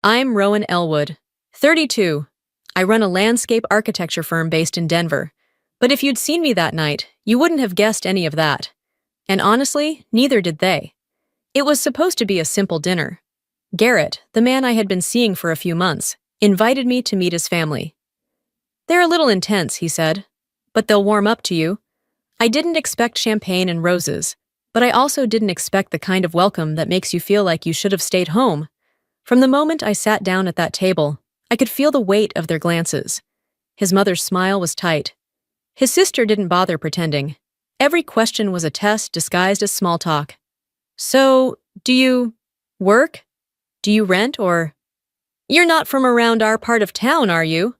I'm Rowan Elwood, 32. I run a landscape architecture firm based in Denver. But if you'd seen me that night, you wouldn't have guessed any of that. And honestly, neither did they. It was supposed to be a simple dinner. Garrett, the man I had been seeing for a few months, invited me to meet his family. "They're a little intense," he said, "but they'll warm up to you." I didn't expect champagne and roses, but I also didn't expect the kind of welcome that makes you feel like you should have stayed home. From the moment I sat down at that table, I could feel the weight of their glances. His mother's smile was tight. His sister didn't bother pretending. Every question was a test disguised as small talk. "So, do you work? Do you rent or—" "You're not from around our part of town, are you?"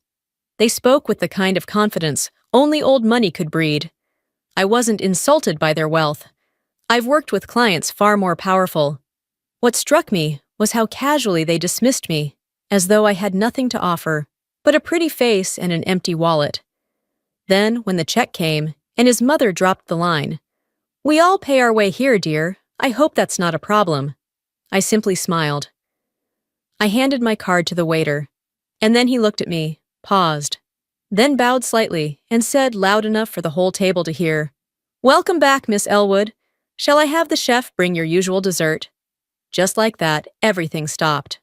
They spoke with the kind of confidence only old money could breed. I wasn't insulted by their wealth. I've worked with clients far more powerful. What struck me was how casually they dismissed me, as though I had nothing to offer but a pretty face and an empty wallet. Then, when the check came, and his mother dropped the line, "We all pay our way here, dear. I hope that's not a problem," I simply smiled. I handed my card to the waiter, and then he looked at me, paused, then bowed slightly and said loud enough for the whole table to hear, "Welcome back, Miss Elwood. Shall I have the chef bring your usual dessert?" Just like that, everything stopped.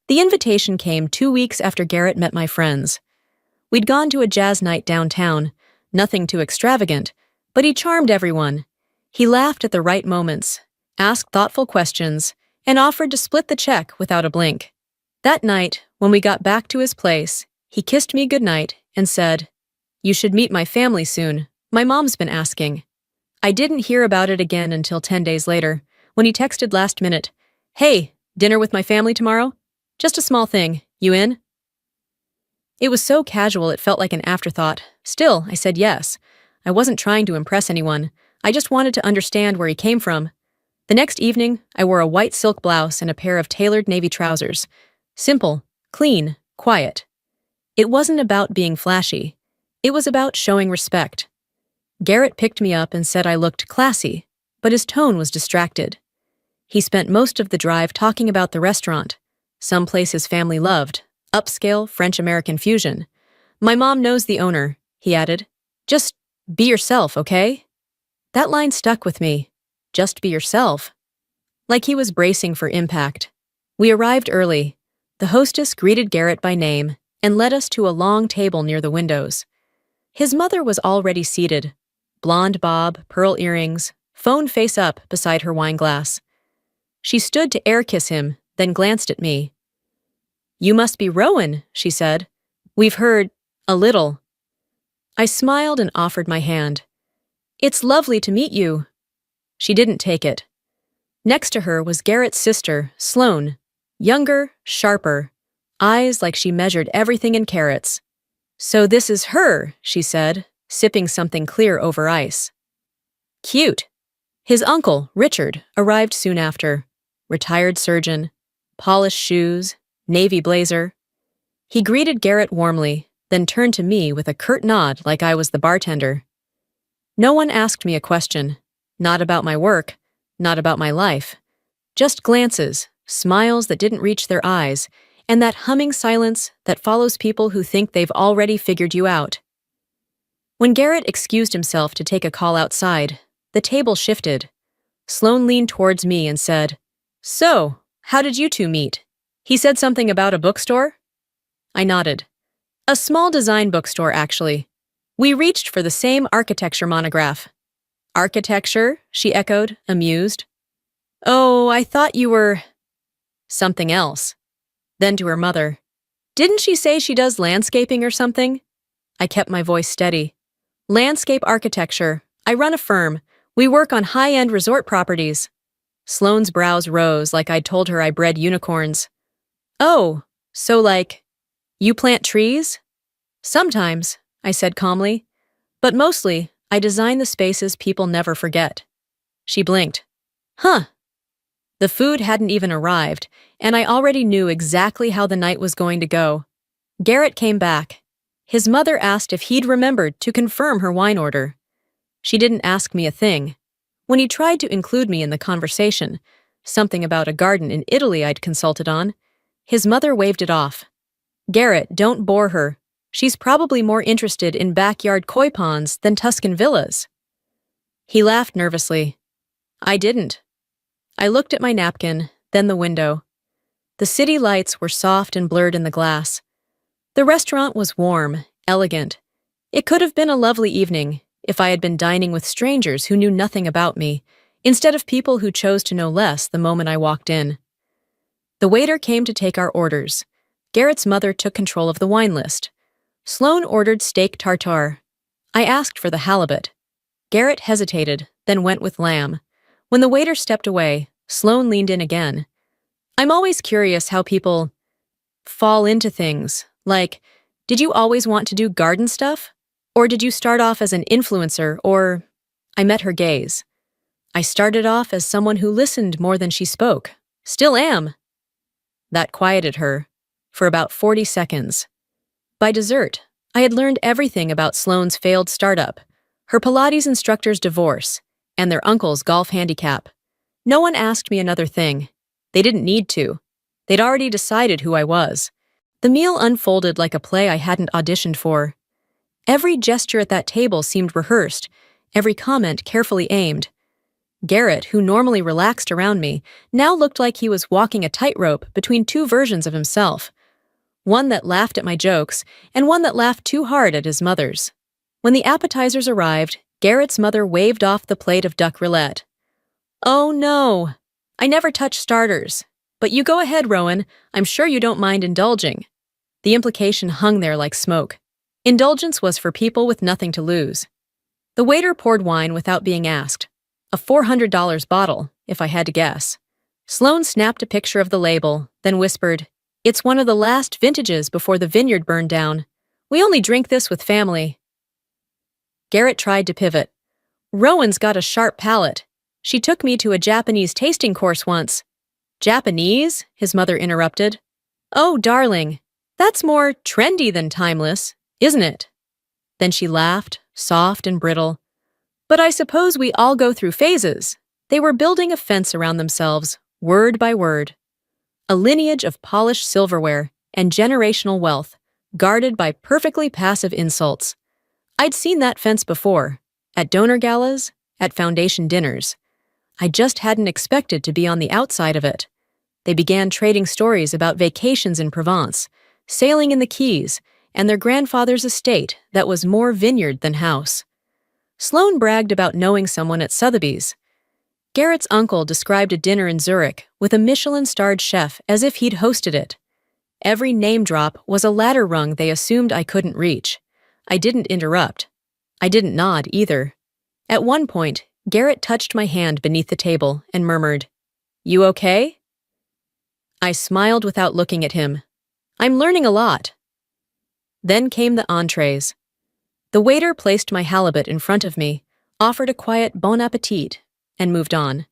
The invitation came 2 weeks after Garrett met my friends. We'd gone to a jazz night downtown, nothing too extravagant, but he charmed everyone. He laughed at the right moments, asked thoughtful questions, and offered to split the check without a blink. That night, when we got back to his place, he kissed me goodnight and said, "You should meet my family soon. My mom's been asking." I didn't hear about it again until 10 days later, when he texted last minute, "Hey, dinner with my family tomorrow? Just a small thing. You in?" It was so casual it felt like an afterthought. Still, I said yes. I wasn't trying to impress anyone. I just wanted to understand where he came from. The next evening, I wore a white silk blouse and a pair of tailored navy trousers. Simple, clean, quiet. It wasn't about being flashy. It was about showing respect. Garrett picked me up and said I looked classy, but his tone was distracted. He spent most of the drive talking about the restaurant, some place his family loved, upscale French-American fusion. "My mom knows the owner," he added. "Just be yourself, okay?" That line stuck with me. Just be yourself. Like he was bracing for impact. We arrived early. The hostess greeted Garrett by name and led us to a long table near the windows. His mother was already seated. Blonde bob, pearl earrings, phone face up beside her wine glass. She stood to air kiss him, then glanced at me. "You must be Rowan," she said. "We've heard a little." I smiled and offered my hand. "It's lovely to meet you." She didn't take it. Next to her was Garrett's sister, Sloane, younger, sharper, eyes like she measured everything in carats. "So this is her," she said, sipping something clear over ice. "Cute." His uncle, Richard, arrived soon after. Retired surgeon, polished shoes, navy blazer. He greeted Garrett warmly, then turned to me with a curt nod like I was the bartender. No one asked me a question, not about my work, not about my life. Just glances, smiles that didn't reach their eyes, and that humming silence that follows people who think they've already figured you out. When Garrett excused himself to take a call outside, the table shifted. Sloane leaned towards me and said, "So, how did you two meet? He said something about a bookstore?" I nodded. "A small design bookstore, actually. We reached for the same architecture monograph." "Architecture?" she echoed, amused. "Oh, I thought you were—" "Something else." Then to her mother, "Didn't she say she does landscaping or something?" I kept my voice steady. "Landscape architecture. I run a firm. We work on high-end resort properties." Sloane's brows rose like I'd told her I bred unicorns. "Oh, so like, you plant trees?" "Sometimes," I said calmly. "But mostly, I design the spaces people never forget." She blinked. "Huh." The food hadn't even arrived, and I already knew exactly how the night was going to go. Garrett came back. His mother asked if he'd remembered to confirm her wine order. She didn't ask me a thing. When he tried to include me in the conversation, something about a garden in Italy I'd consulted on. His mother waved it off. "Garrett, don't bore her. She's probably more interested in backyard koi ponds than Tuscan villas." He laughed nervously. I didn't. I looked at my napkin, then the window. The city lights were soft and blurred in the glass. The restaurant was warm, elegant. It could have been a lovely evening if I had been dining with strangers who knew nothing about me, instead of people who chose to know less the moment I walked in. The waiter came to take our orders. Garrett's mother took control of the wine list. Sloane ordered steak tartare. I asked for the halibut. Garrett hesitated, then went with lamb. When the waiter stepped away, Sloane leaned in again. I'm always curious how people fall into things, like, did you always want to do garden stuff? Or did you start off as an influencer, or... I met her gaze. I started off as someone who listened more than she spoke. Still am. That quieted her, for about 40 seconds. By dessert, I had learned everything about Sloane's failed startup, her Pilates instructor's divorce, and their uncle's golf handicap. No one asked me another thing. They didn't need to. They'd already decided who I was. The meal unfolded like a play I hadn't auditioned for. Every gesture at that table seemed rehearsed, every comment carefully aimed. Garrett, who normally relaxed around me, now looked like he was walking a tightrope between two versions of himself. One that laughed at my jokes, and one that laughed too hard at his mother's. When the appetizers arrived, Garrett's mother waved off the plate of duck roulette. Oh no! I never touch starters. But you go ahead, Rowan. I'm sure you don't mind indulging. The implication hung there like smoke. Indulgence was for people with nothing to lose. The waiter poured wine without being asked. A $400 bottle, if I had to guess. Sloane snapped a picture of the label, then whispered, "It's one of the last vintages before the vineyard burned down. We only drink this with family." Garrett tried to pivot. "Rowan's got a sharp palate. She took me to a Japanese tasting course once." "Japanese?" his mother interrupted. "Oh, darling, that's more trendy than timeless, isn't it?" Then she laughed, soft and brittle. "But I suppose we all go through phases." They were building a fence around themselves, word by word. A lineage of polished silverware and generational wealth, guarded by perfectly passive insults. I'd seen that fence before, at donor galas, at foundation dinners. I just hadn't expected to be on the outside of it. They began trading stories about vacations in Provence, sailing in the Keys, and their grandfather's estate that was more vineyard than house. Sloane bragged about knowing someone at Sotheby's. Garrett's uncle described a dinner in Zurich with a Michelin-starred chef as if he'd hosted it. Every name drop was a ladder rung they assumed I couldn't reach. I didn't interrupt. I didn't nod either. At one point, Garrett touched my hand beneath the table and murmured, "You okay?" I smiled without looking at him. "I'm learning a lot." Then came the entrees. The waiter placed my halibut in front of me, offered a quiet bon appetit, and moved on.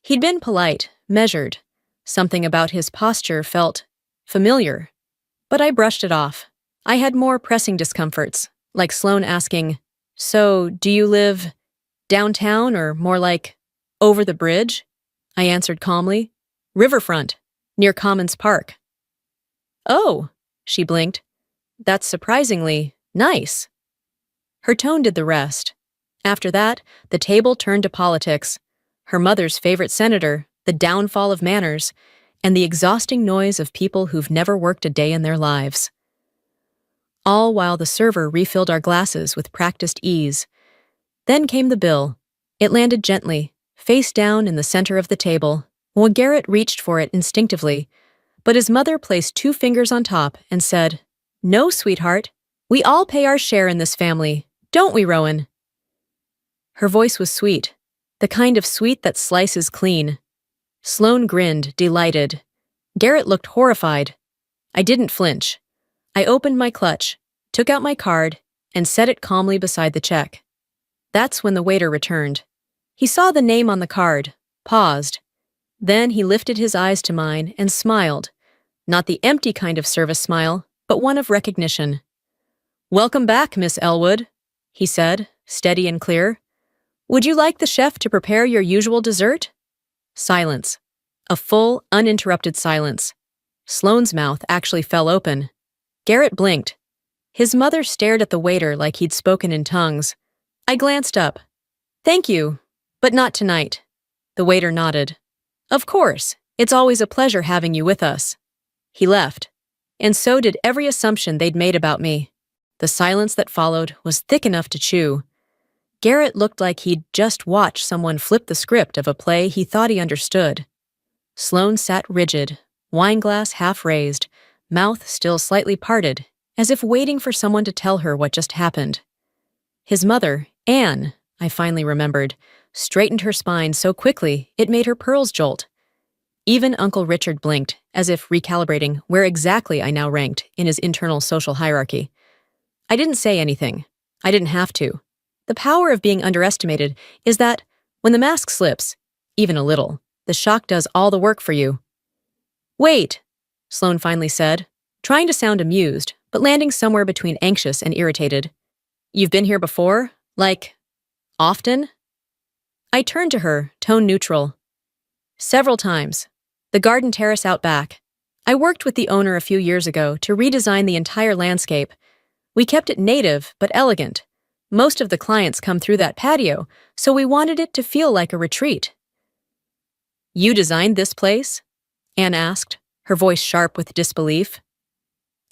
He'd been polite, measured. Something about his posture felt familiar. But I brushed it off. I had more pressing discomforts, like Sloane asking, "So, do you live downtown or more like over the bridge?" I answered calmly, "Riverfront, near Commons Park." "Oh," she blinked. "That's surprisingly nice." Her tone did the rest. After that, the table turned to politics. Her mother's favorite senator, the downfall of manners, and the exhausting noise of people who've never worked a day in their lives. All while the server refilled our glasses with practiced ease. Then came the bill. It landed gently, face down in the center of the table. Well, Garrett reached for it instinctively, but his mother placed 2 fingers on top and said, "No, sweetheart. We all pay our share in this family, don't we, Rowan?" Her voice was sweet, the kind of sweet that slices clean. Sloane grinned, delighted. Garrett looked horrified. I didn't flinch. I opened my clutch, took out my card, and set it calmly beside the check. That's when the waiter returned. He saw the name on the card, paused. Then he lifted his eyes to mine and smiled. Not the empty kind of service smile, but one of recognition. "Welcome back, Miss Elwood," he said, steady and clear. "Would you like the chef to prepare your usual dessert?" Silence. A full, uninterrupted silence. Sloane's mouth actually fell open. Garrett blinked. His mother stared at the waiter like he'd spoken in tongues. I glanced up. "Thank you, but not tonight." The waiter nodded. "Of course, it's always a pleasure having you with us." He left. And so did every assumption they'd made about me. The silence that followed was thick enough to chew. Garrett looked like he'd just watched someone flip the script of a play he thought he understood. Sloane sat rigid, wineglass half raised, mouth still slightly parted, as if waiting for someone to tell her what just happened. His mother, Anne, I finally remembered, straightened her spine so quickly it made her pearls jolt. Even Uncle Richard blinked, as if recalibrating where exactly I now ranked in his internal social hierarchy. I didn't say anything. I didn't have to. The power of being underestimated is that, when the mask slips, even a little, the shock does all the work for you. "Wait," Sloane finally said, trying to sound amused, but landing somewhere between anxious and irritated. "You've been here before? Like, often?" I turned to her, tone neutral. "Several times. The garden terrace out back. I worked with the owner a few years ago to redesign the entire landscape. We kept it native, but elegant. Most of the clients come through that patio, so we wanted it to feel like a retreat." "You designed this place?" Anne asked, her voice sharp with disbelief.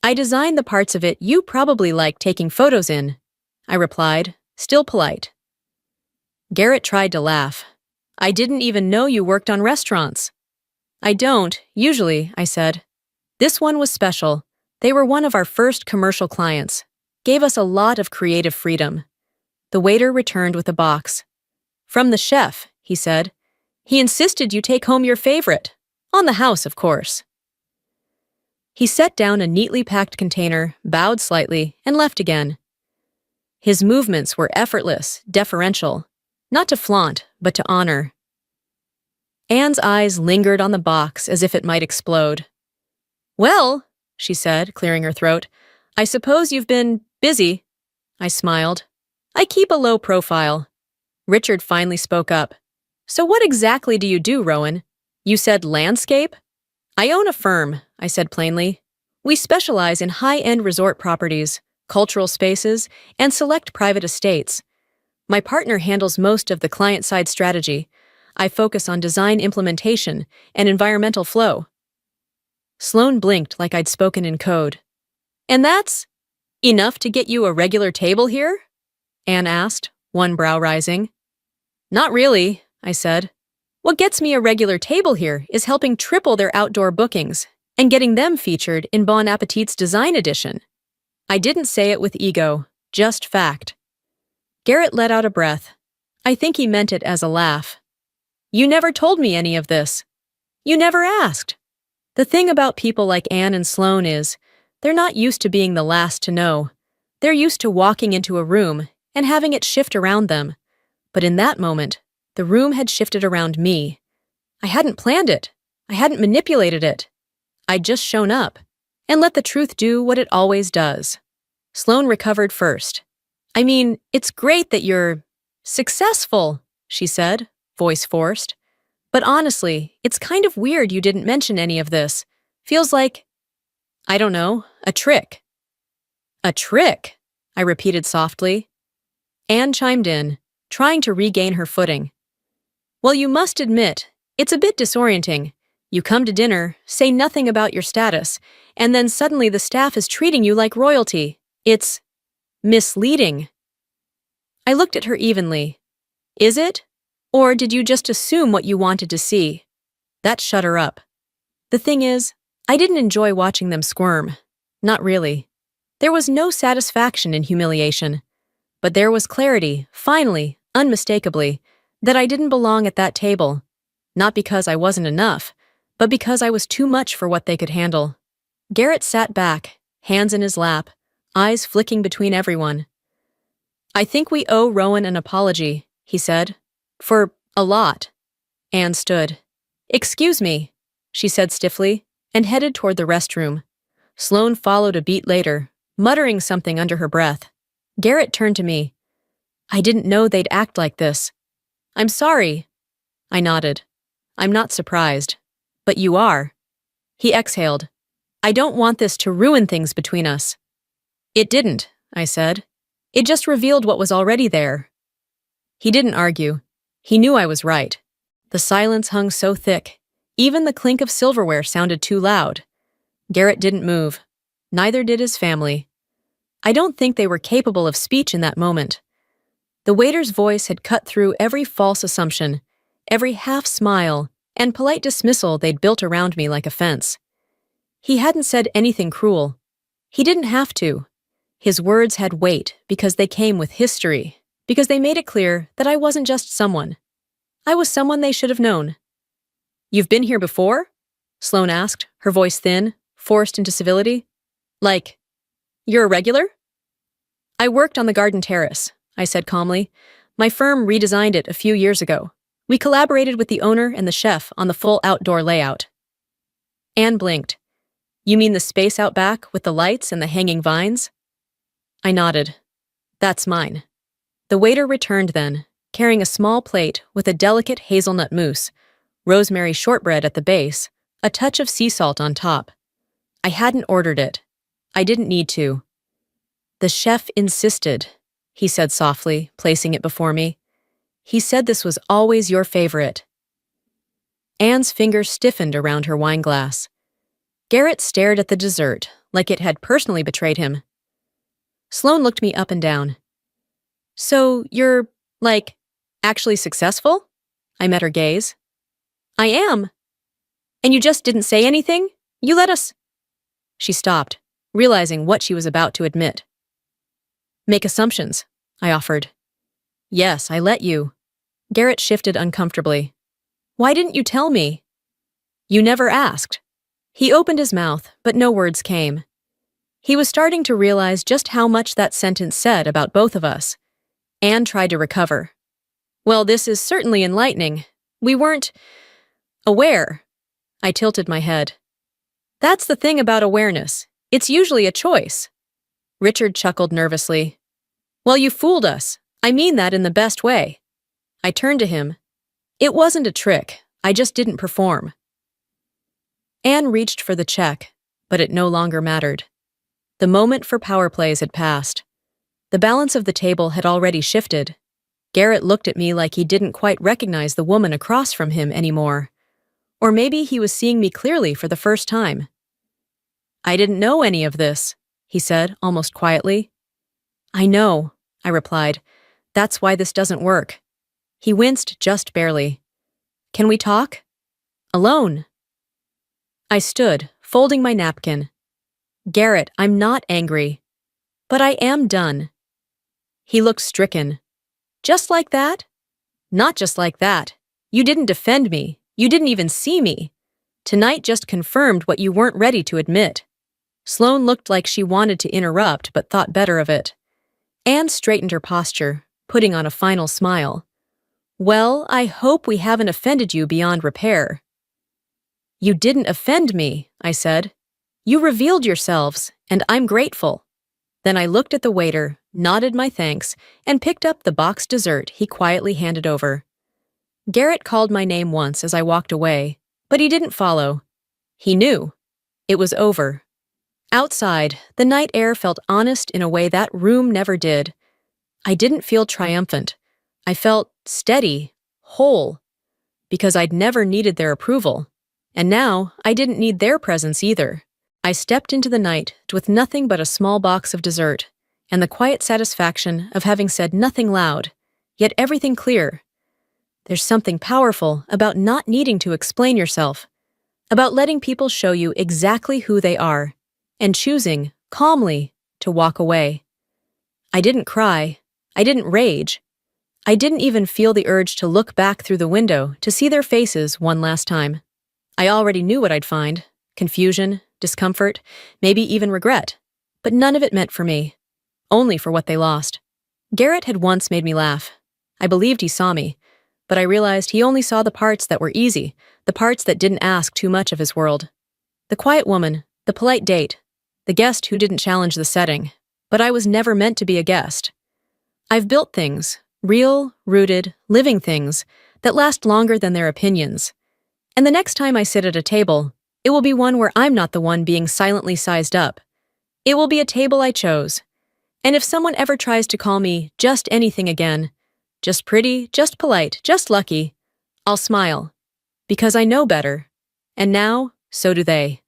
"I designed the parts of it you probably like taking photos in," I replied, still polite. Garrett tried to laugh. "I didn't even know you worked on restaurants." "I don't, usually," I said. "This one was special. They were one of our first commercial clients. Gave us a lot of creative freedom." The waiter returned with a box. "From the chef," he said. "He insisted you take home your favorite. On the house, of course." He set down a neatly packed container, bowed slightly, and left again. His movements were effortless, deferential. Not to flaunt, but to honor. Anne's eyes lingered on the box as if it might explode. "Well," she said, clearing her throat, "I suppose you've been busy." I smiled. "I keep a low profile." Richard finally spoke up. "So what exactly do you do, Rowan? You said landscape?" "I own a firm," I said plainly. "We specialize in high-end resort properties, cultural spaces, and select private estates. My partner handles most of the client-side strategy. I focus on design implementation and environmental flow." Sloane blinked like I'd spoken in code. "And that's enough to get you a regular table here?" Anne asked, one brow rising. "Not really," I said. "What gets me a regular table here is helping triple their outdoor bookings and getting them featured in Bon Appetit's Design Edition." I didn't say it with ego, just fact. Garrett let out a breath. I think he meant it as a laugh. "You never told me any of this. You never asked." The thing about people like Anne and Sloane is, they're not used to being the last to know. They're used to walking into a room and having it shift around them. But in that moment, the room had shifted around me. I hadn't planned it. I hadn't manipulated it. I'd just shown up and let the truth do what it always does. Sloane recovered first. "I mean, it's great that you're successful," she said, voice forced. "But honestly, it's kind of weird you didn't mention any of this. Feels like, I don't know, a trick." "A trick?" I repeated softly. Anne chimed in, trying to regain her footing. "Well, you must admit, it's a bit disorienting. You come to dinner, say nothing about your status, and then suddenly the staff is treating you like royalty. It's misleading." I looked at her evenly. "Is it? Or did you just assume what you wanted to see?" That shut her up. The thing is, I didn't enjoy watching them squirm. Not really. There was no satisfaction in humiliation. But there was clarity, finally, unmistakably, that I didn't belong at that table. Not because I wasn't enough, but because I was too much for what they could handle. Garrett sat back, hands in his lap, eyes flicking between everyone. "I think we owe Rowan an apology," he said. "For a lot." Anne stood. "Excuse me," she said stiffly, and headed toward the restroom. Sloane followed a beat later, muttering something under her breath. Garrett turned to me. "I didn't know they'd act like this." "I'm sorry." I nodded. "I'm not surprised." But you are. He exhaled. I don't want this to ruin things between us. It didn't, I said. It just revealed what was already there. He didn't argue. He knew I was right. The silence hung so thick. Even the clink of silverware sounded too loud. Garrett didn't move. Neither did his family. I don't think they were capable of speech in that moment. The waiter's voice had cut through every false assumption, every half-smile, and polite dismissal they'd built around me like a fence. He hadn't said anything cruel. He didn't have to. His words had weight because they came with history, because they made it clear that I wasn't just someone. I was someone they should have known. You've been here before? Sloane asked, her voice thin, forced into civility. Like, you're a regular? I worked on the garden terrace, I said calmly. My firm redesigned it a few years ago. We collaborated with the owner and the chef on the full outdoor layout. Anne blinked. You mean the space out back with the lights and the hanging vines? I nodded. That's mine. The waiter returned then, carrying a small plate with a delicate hazelnut mousse, rosemary shortbread at the base, a touch of sea salt on top. I hadn't ordered it. I didn't need to. The chef insisted, he said softly, placing it before me. He said this was always your favorite. Anne's fingers stiffened around her wineglass. Garrett stared at the dessert, like it had personally betrayed him. Sloane looked me up and down. So you're, actually successful? I met her gaze. I am. And you just didn't say anything? You let us... She stopped, realizing what she was about to admit. Make assumptions, I offered. Yes, I let you. Garrett shifted uncomfortably. Why didn't you tell me? You never asked. He opened his mouth, but no words came. He was starting to realize just how much that sentence said about both of us. Anne tried to recover. Well, this is certainly enlightening. We weren't... aware. I tilted my head. That's the thing about awareness. It's usually a choice. Richard chuckled nervously. Well, you fooled us. I mean that in the best way. I turned to him. It wasn't a trick. I just didn't perform. Anne reached for the check, but it no longer mattered. The moment for power plays had passed. The balance of the table had already shifted. Garrett looked at me like he didn't quite recognize the woman across from him anymore. Or maybe he was seeing me clearly for the first time. I didn't know any of this, he said, almost quietly. I know, I replied. That's why this doesn't work. He winced just barely. Can we talk? Alone. I stood, folding my napkin. Garrett, I'm not angry. But I am done. He looked stricken. Just like that? Not just like that. You didn't defend me. You didn't even see me. Tonight just confirmed what you weren't ready to admit. Sloane looked like she wanted to interrupt but thought better of it. Anne straightened her posture, putting on a final smile. Well, I hope we haven't offended you beyond repair. You didn't offend me, I said. You revealed yourselves, and I'm grateful. Then I looked at the waiter, nodded my thanks, and picked up the boxed dessert he quietly handed over. Garrett called my name once as I walked away, but he didn't follow. He knew. It was over. Outside, the night air felt honest in a way that room never did. I didn't feel triumphant. I felt steady, whole, because I'd never needed their approval. And now, I didn't need their presence either. I stepped into the night with nothing but a small box of dessert, and the quiet satisfaction of having said nothing loud, yet everything clear. There's something powerful about not needing to explain yourself, about letting people show you exactly who they are, and choosing, calmly, to walk away. I didn't cry. I didn't rage. I didn't even feel the urge to look back through the window to see their faces one last time. I already knew what I'd find. Confusion, discomfort, maybe even regret. But none of it meant for me. Only for what they lost. Garrett had once made me laugh. I believed he saw me. But I realized he only saw the parts that were easy, the parts that didn't ask too much of his world. The quiet woman, the polite date, the guest who didn't challenge the setting. But I was never meant to be a guest. I've built things, real, rooted, living things, that last longer than their opinions. And the next time I sit at a table, it will be one where I'm not the one being silently sized up. It will be a table I chose. And if someone ever tries to call me just anything again, just pretty, just polite, just lucky, I'll smile. Because I know better. And now, so do they.